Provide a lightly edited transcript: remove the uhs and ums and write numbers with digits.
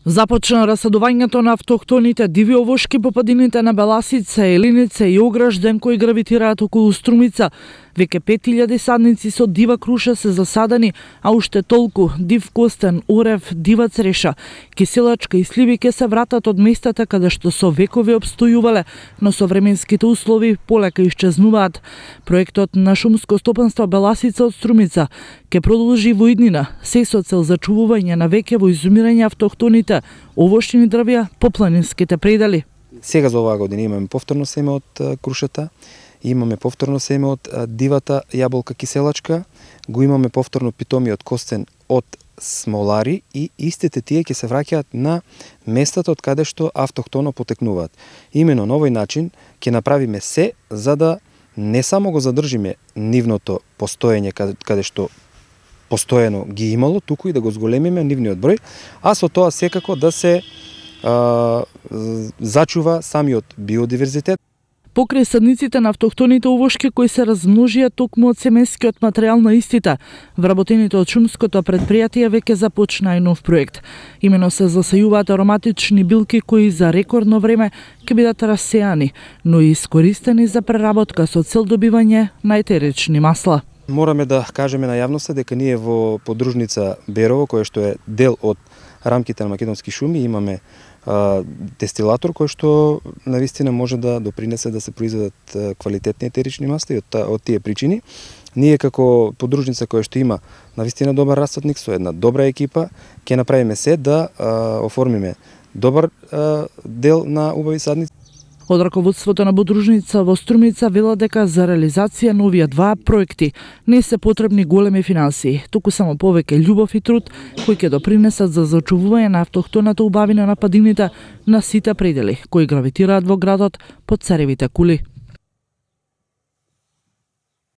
Започна расадувањето на автохтоните диви овошки по падините на Беласица, Елиница и Огражден кои гравитираат околу Струмица. Веќе 5000 садници со дива круша се засадени, а уште толку див костен, орев, дива цреша, киселачка и сливи ќе се вратат од местата каде што со векови обстојувале, но со временските услови полека исчезнуваат. Проектот на шумско стопанство Беласица од Струмица ќе продолжи во иднина, се со цел зачувување на веќе во изумирање автохтоните овошни дрвја по планинските предели. Сега за оваа година имаме повторно семе од крушата, имаме повторно семе од дивата јаболка киселачка, го имаме повторно питомиот костен од смолари и истите тие ќе се враќаат на местата од каде што автохтоно потекнуваат. Имено на овој начин ќе направиме се за да не само го задржиме нивното постоење каде што постојано ги имало, туку и да го зголемиме нивниот број, а со тоа секако да се зачува самиот биодиверзитет. Покрај садниците на автохтоните овошки кои се размножија токму од семејскиот материјал на истите, вработените од шумското предпријатие веќе започна и нов проект. Имено се засајуваат ароматични билки кои за рекордно време ќе бидат расејани, но и искористени за преработка со цел добивање на етерични масла. Мораме да кажеме на јавноста дека ние во подружница Берово, која што е дел од рамките на Македонски шуми, имаме дестилатор кој што навистина може да допринесе да се произведат квалитетни етерични масла и од тие причини. Ние како подружница која што има навистина добар расадник со една добра екипа, ќе направиме се да оформиме добар дел на убави садници. Од раководството на подружница во Струмица вела дека за реализација на овие два проекти не се потребни големи финансии, туку само повеќе љубов и труд кои ќе допринесат за зачувување на автохтоната убавина на падините на сите предели кои гравитираат во градот под царевите кули.